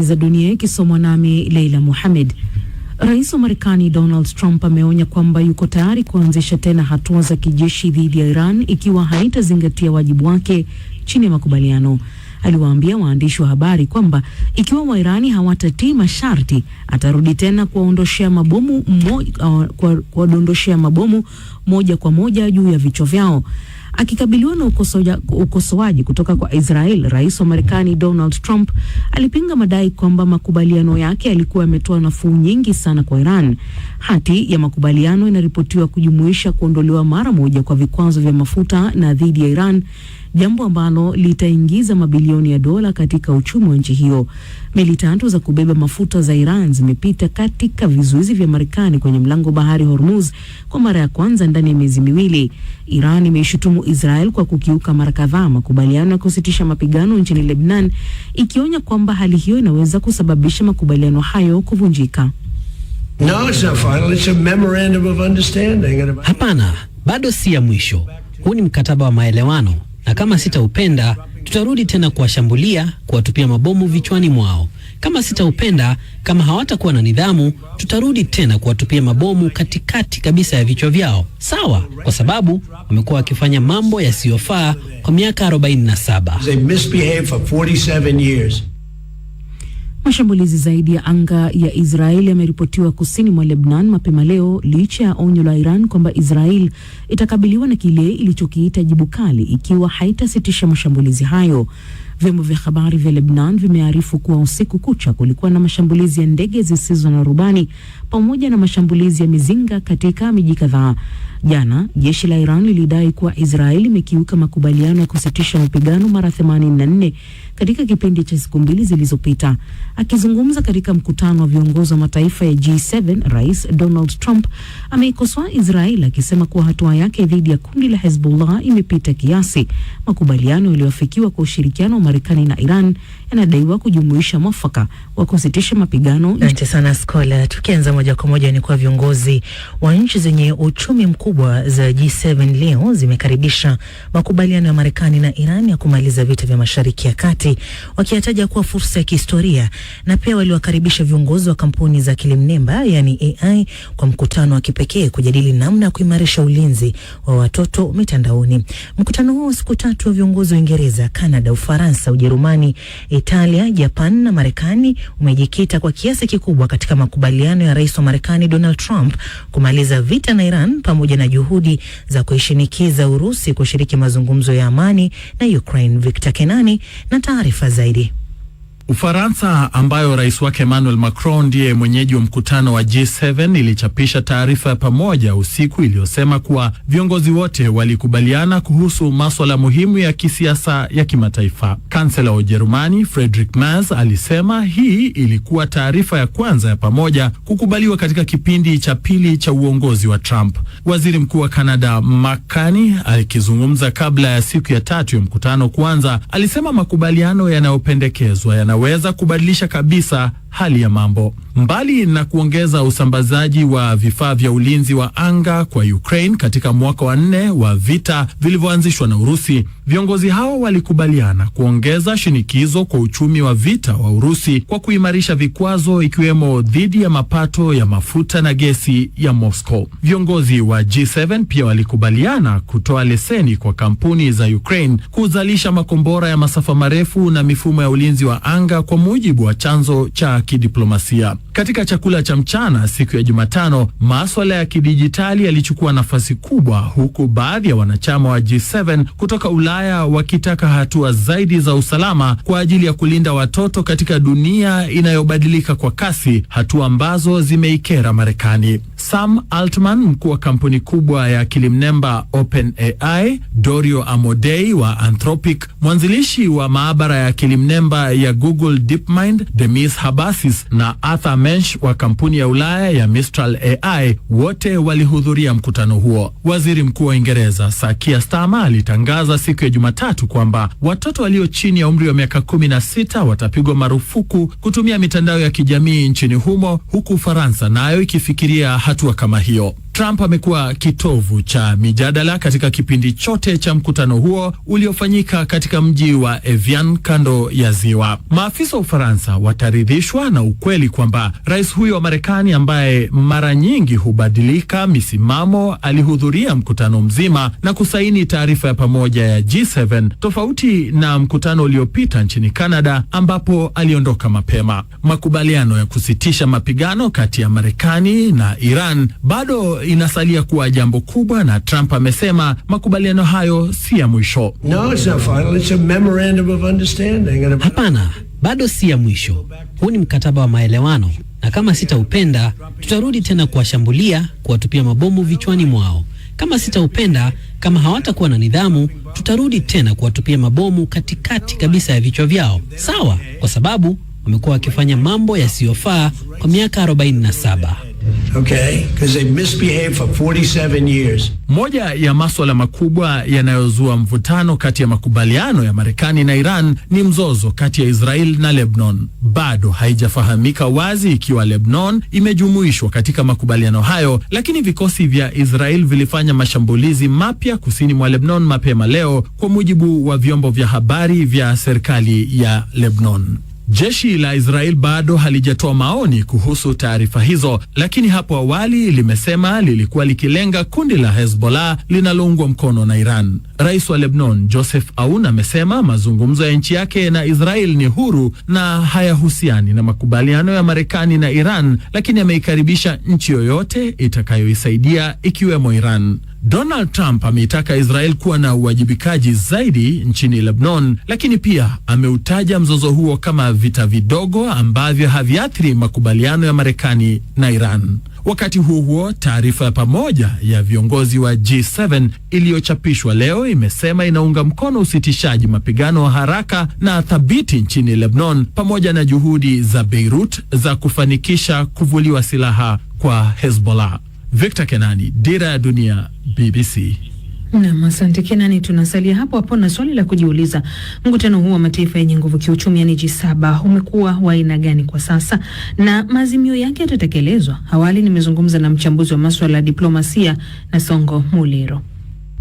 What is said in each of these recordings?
habari za dunia ikisomwa nami Leila Mohamed. Rais wa Marekani Donald Trump ameonya kwamba yuko tayari kuanzisha tena hatua za kijeshi dhidi ya Iran ikiwa haitazingatia wajibu wake chini ya makubaliano. Aliwaambia waandishi wa habari kwamba ikiwa Wairani hawatatii masharti, atarudi tena kuwaondoshea mabomu moja kwa moja juu ya vichwa vyao. Akikabiliwa na ukosoaji kutoka kwa Israel, rais wa Marekani Donald Trump alipinga madai kwamba makubaliano yake yalikuwa yametoa nafuu nyingi sana kwa Iran. Hati ya makubaliano inaripotiwa kujumuisha kuondolewa mara moja kwa vikwazo vya mafuta na dhidi ya Iran, jambo ambalo litaingiza mabilioni ya dola katika uchumi wa nchi hiyo. Meli 3 za kubeba mafuta za Iran zimepita katika vizuizi vya Marekani kwenye mlango bahari Hormuz kwa mara ya kwanza ndani ya miezi miwili. Iran imeishutumu Israel kwa kukiuka mara kadhaa makubaliano ya kusitisha mapigano nchini Lebanon, ikionya kwamba hali hiyo inaweza kusababisha makubaliano hayo kuvunjika. No, it's not final. It's a memorandum of understanding. Hapana, bado si ya mwisho. Huu ni mkataba wa maelewano, na kama sitaupenda, tutarudi tena kuwashambulia, kuwatupia mabomu vichwani mwao. Kama sitaupenda, kama hawatakuwa na nidhamu, tutarudi tena kuwatupia mabomu katikati kabisa ya vichwa vyao. Sawa, kwa sababu wamekuwa wakifanya mambo yasiyofaa kwa miaka 47. They misbehaved for 47 years. Mashambulizi zaidi ya anga ya Israeli yameripotiwa kusini mwa Lebanon mapema leo, licha ya onyo la Iran kwamba Israel itakabiliwa na kile ilichokiita jibu kali ikiwa haitasitisha mashambulizi hayo. Vyombo vya habari vya Lebanon vimearifu kuwa usiku kucha kulikuwa na mashambulizi ya ndege zisizo na rubani pamoja na mashambulizi ya mizinga katika miji kadhaa. Jana, jeshi la Iran lilidai kuwa Israeli imekiuka makubaliano ya kusitisha mapigano mara 84 katika kipindi cha siku 2 zilizopita. Akizungumza katika mkutano wa viongozi wa mataifa ya G7, Rais Donald Trump ameikosoa Israeli akisema kuwa hatua yake dhidi ya kundi la Hezbollah imepita kiasi. Makubaliano yaliyofikiwa kwa ushirikiano wa Marekani na Iran yanadaiwa kujumuisha mwafaka wa kusitisha mapigano. Asante sana Skola. Tukianza moja kwa moja ni kwa viongozi wa nchi zenye uchumi mkubwa za G7 leo zimekaribisha makubaliano ya Marekani na Iran ya kumaliza vita vya Mashariki ya Kati, wakiyataja kuwa fursa ya kihistoria, na pia waliwakaribisha viongozi wa kampuni za akili mnemba yani AI kwa mkutano wa kipekee kujadili namna ya kuimarisha ulinzi wa watoto mitandaoni. Mkutano huo siku 3 wa viongozi wa Uingereza, Canada, Ufaransa, Ujerumani, Italia, Japan na Marekani umejikita kwa kiasi kikubwa katika makubaliano ya rais wa Marekani Donald Trump kumaliza vita na Iran pamoja na juhudi za kuishinikiza Urusi kushiriki mazungumzo ya amani na Ukraine. Victor Kenani na taarifa zaidi. Ufaransa, ambayo rais wake Emmanuel Macron ndiye mwenyeji wa mkutano wa G7, ilichapisha taarifa ya pamoja usiku iliyosema kuwa viongozi wote walikubaliana kuhusu masuala muhimu ya kisiasa ya kimataifa. Kansela wa Ujerumani Friedrich Merz alisema hii ilikuwa taarifa ya kwanza ya pamoja kukubaliwa katika kipindi cha pili cha uongozi wa Trump. Waziri Mkuu wa Canada Mark Carney akizungumza kabla ya siku ya 3 ya mkutano kuanza, alisema makubaliano yanayopendekezwa yanaweza kubadilisha kabisa hali ya mambo. Mbali na kuongeza usambazaji wa vifaa vya ulinzi wa anga kwa Ukraine katika mwaka wa 4 wa vita vilivyoanzishwa na Urusi, viongozi hao walikubaliana kuongeza shinikizo kwa uchumi wa vita wa Urusi kwa kuimarisha vikwazo, ikiwemo dhidi ya mapato ya mafuta na gesi ya Moscow. Viongozi wa G7 pia walikubaliana kutoa leseni kwa kampuni za Ukraine kuzalisha makombora ya masafa marefu na mifumo ya ulinzi wa anga, kwa mujibu wa chanzo cha kidiplomasia. Katika chakula cha mchana siku ya Jumatano, masuala ya kidijitali yalichukua nafasi kubwa, huku baadhi ya wanachama wa G7 kutoka Ulaya wakitaka hatua zaidi za usalama kwa ajili ya kulinda watoto katika dunia inayobadilika kwa kasi, hatua ambazo zimeikera Marekani. Sam Altman, mkuu wa kampuni kubwa ya akili mnemba OpenAI, Dario Amodei wa Anthropic, mwanzilishi wa maabara ya akili mnemba ya Google DeepMind, Demis Habbassis, na Arthur Mensch wa kampuni ya Ulaya ya Mistral AI, wote walihudhuria mkutano huo. Waziri Mkuu wa Uingereza Sir Keir Starmer alitangaza siku ya Jumatatu kwamba watoto walio chini ya umri wa miaka 16 watapigwa marufuku kutumia mitandao ya kijamii nchini humo, huku Ufaransa nayo ikifikiria hatua kama hiyo. Trump amekuwa kitovu cha mijadala katika kipindi chote cha mkutano huo uliofanyika katika mji wa Evian kando ya ziwa. Maafisa wa Ufaransa wataridhishwa na ukweli kwamba rais huyo wa Marekani ambaye mara nyingi hubadilika misimamo alihudhuria mkutano mzima na kusaini taarifa ya pamoja ya G7, tofauti na mkutano uliopita nchini Canada ambapo aliondoka mapema. Makubaliano ya kusitisha mapigano kati ya Marekani na Iran bado inasalia kuwa jambo kubwa, na Trump amesema makubaliano hayo si ya mwisho. No, it's not final. It's a memorandum of understanding. Hapana, bado si ya mwisho. Huu ni mkataba wa maelewano, na kama sitaupenda, tutarudi tena kuwashambulia, kuwatupia mabomu vichwani mwao. Kama sitaupenda, kama hawatakuwa na nidhamu, tutarudi tena kuwatupia mabomu katikati kabisa ya vichwa vyao. Sawa, kwa sababu wamekuwa wakifanya mambo yasiyofaa kwa miaka 47. Okay, because they misbehaved for 47 years. Moja ya masuala makubwa yanayozua mvutano kati ya makubaliano ya Marekani na Iran ni mzozo kati ya Israel na Lebanon. Bado haijafahamika wazi ikiwa Lebanon imejumuishwa katika makubaliano hayo, lakini vikosi vya Israel vilifanya mashambulizi mapya kusini mwa Lebanon mapema leo, kwa mujibu wa vyombo vya habari vya serikali ya Lebanon. Jeshi la Israel bado halijatoa maoni kuhusu taarifa hizo, lakini hapo awali limesema lilikuwa likilenga kundi la Hezbollah linaloungwa mkono na Iran. Rais wa Lebanon, Joseph Aoun, amesema mazungumzo ya nchi yake na Israel ni huru na hayahusiani na makubaliano ya Marekani na Iran, lakini ameikaribisha nchi yoyote itakayoisaidia ikiwemo Iran. Donald Trump ameitaka Israel kuwa na uwajibikaji zaidi nchini Lebanon, lakini pia ameutaja mzozo huo kama vita vidogo ambavyo haviathiri makubaliano ya Marekani na Iran. Wakati huo, taarifa ya pamoja ya viongozi wa G7 iliyochapishwa leo imesema inaunga mkono usitishaji mapigano wa haraka na thabiti nchini Lebanon, pamoja na juhudi za Beirut za kufanikisha kuvuliwa silaha kwa Hezbollah. Victor Kenani, Dira ya Dunia, BBC. Naam, asante Kenani. Tunasalia hapo hapo na swali la kujiuliza, mkutano huu wa mataifa yenye nguvu kiuchumi yani G7 umekuwa wa aina gani kwa sasa na maazimio yake yatatekelezwa? Awali nimezungumza na mchambuzi wa masuala ya diplomasia na Songo Muliro.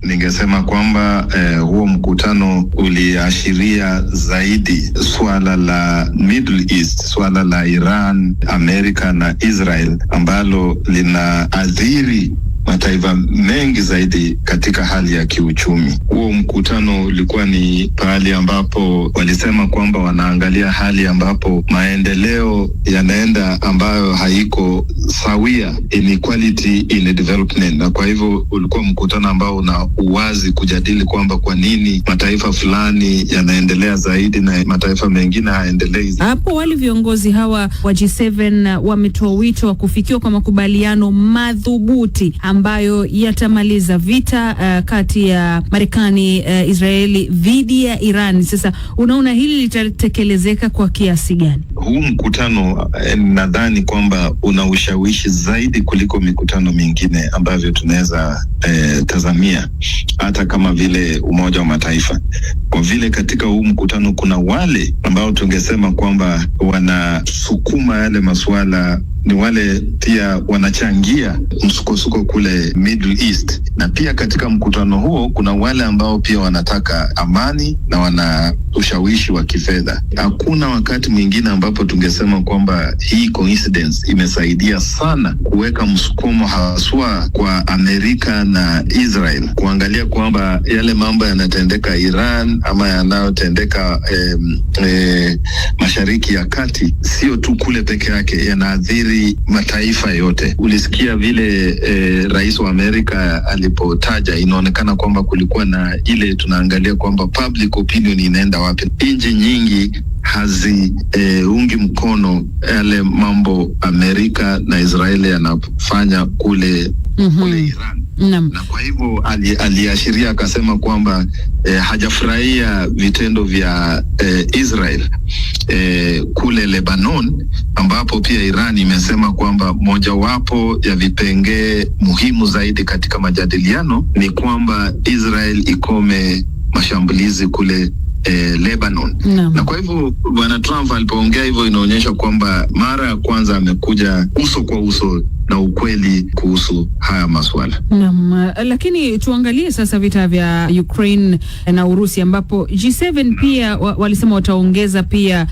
Ningesema kwamba huo mkutano uliashiria zaidi swala la Middle East, swala la Iran, Amerika na Israel ambalo linaathiri mataifa mengi zaidi katika hali ya kiuchumi. Huo mkutano ulikuwa ni pahali ambapo walisema kwamba wanaangalia hali ambapo maendeleo yanaenda ambayo haiko sawia, inequality in development, na kwa hivyo ulikuwa mkutano ambao una uwazi kujadili kwamba kwa nini mataifa fulani yanaendelea zaidi na mataifa mengine haendelei. Hapo wale viongozi hawa wa G7 wametoa wito wa kufikiwa kwa makubaliano madhubuti ambayo yatamaliza vita kati ya Marekani, Israeli dhidi ya Iran. Sasa unaona hili litatekelezeka kwa kiasi gani? Huu mkutano nadhani kwamba una ushawishi zaidi kuliko mikutano mingine ambavyo tunaweza tazamia, hata kama vile Umoja wa Mataifa. Kwa vile katika huu mkutano kuna wale ambao tungesema kwamba wanasukuma yale masuala, ni wale pia wanachangia msukosuko kule Middle East, na pia katika mkutano huo kuna wale ambao pia wanataka amani na wana ushawishi wa kifedha. Hakuna wakati mwingine ambapo tungesema kwamba hii coincidence imesaidia sana kuweka msukumo haswa kwa Amerika na Israel kuangalia kwamba yale mambo yanatendeka Iran ama yanayotendeka Mashariki ya Kati sio tu kule peke yake, yanaathiri mataifa yote. Ulisikia vile rais wa Amerika alipotaja, inaonekana kwamba kulikuwa na ile tunaangalia kwamba public opinion inaenda wapi. Nchi nyingi haziungi mkono yale mambo Amerika na Israeli yanafanya kule Iran. Na kwa hivyo aliashiria akasema kwamba hajafurahia vitendo vya Israel kule Lebanon, ambapo pia Iran imesema kwamba mojawapo ya vipengee muhimu zaidi katika majadiliano ni kwamba Israel ikome mashambulizi kule Lebanon. Na kwa hivyo Bwana Trump alipoongea hivyo, inaonyesha kwamba mara ya kwanza amekuja uso kwa uso na ukweli kuhusu haya masuala. Naam, lakini tuangalie sasa vita vya Ukraine na Urusi, ambapo G7 pia walisema wataongeza pia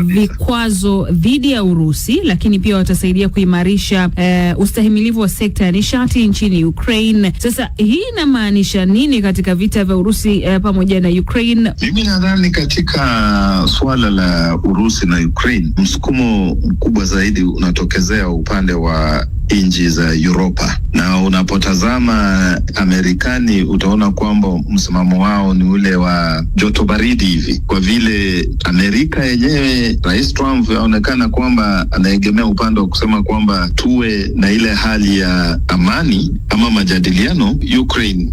vikwazo dhidi ya Urusi, lakini pia watasaidia kuimarisha ustahimilivu wa sekta ya nishati nchini Ukraine. Sasa hii inamaanisha nini katika vita vya Urusi pamoja na Ukraine? Mimi nadhani katika swala la Urusi na Ukraine, msukumo mkubwa zaidi unatokezea upande wa nchi za Europa, na unapotazama Amerikani utaona kwamba msimamo wao ni ule wa joto baridi hivi, kwa vile Amerika yenyewe, Rais Trump yaonekana kwamba anaegemea upande wa kusema kwamba tuwe na ile hali ya amani ama majadiliano, Ukraine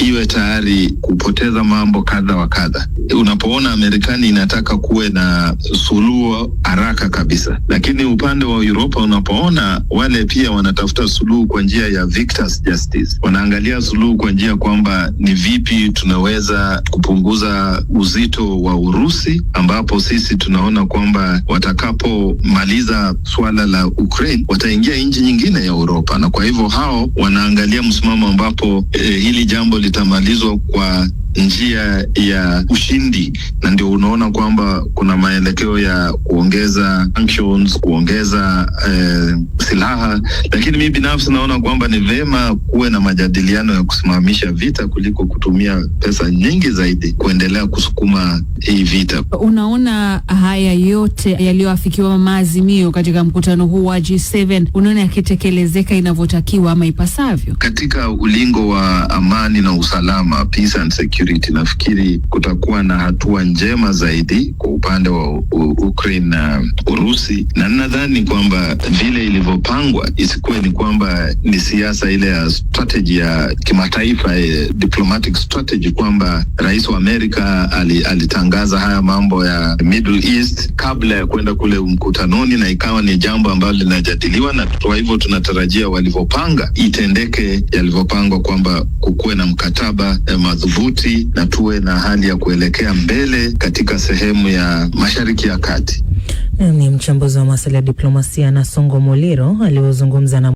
iwe tayari kupoteza mambo kadha wa kadha. Unapoona Amerikani inataka kuwe na suluhu haraka kabisa, lakini upande wa Europa unapoona wale pia wanatafuta suluhu kwa njia ya victor's justice. Wanaangalia suluhu kwa njia kwamba ni vipi tunaweza kupunguza uzito wa Urusi, ambapo sisi tunaona kwamba watakapomaliza swala la Ukraine wataingia nchi nyingine ya Europa, na kwa hivyo hao wanaangalia msimamo ambapo hili jambo litamalizwa kwa njia ya ushindi, na ndio unaona kwamba kuna maelekeo ya kuongeza sanctions, kuongeza silaha. Lakini mimi binafsi naona kwamba ni vema kuwe na majadiliano ya kusimamisha vita kuliko kutumia pesa nyingi zaidi kuendelea kusukuma hii vita. Unaona haya yote yaliyoafikiwa maazimio katika mkutano huu wa G7, unaona yakitekelezeka inavyotakiwa ama ipasavyo? Katika ulingo wa amani na usalama, peace and security, nafikiri kutakuwa na hatua njema zaidi kwa upande wa Ukraine na Urusi, na nadhani kwamba vile ilivyopangwa isikuwe ni kwamba ni siasa ile ya strategy ya kimataifa, diplomatic strategy, kwamba rais wa Amerika alitangaza haya mambo ya Middle East kabla ya kwenda kule mkutanoni, na ikawa ni jambo ambalo linajadiliwa, na kwa hivyo tunatarajia walivyopanga itendeke yalivyopangwa, kwamba kukuwe na mkataba madhubuti na tuwe na hali ya kuelekea mbele katika sehemu ya Mashariki ya Kati. Ni mchambuzi wa masuala ya diplomasia na Songo Muliro aliozungumza na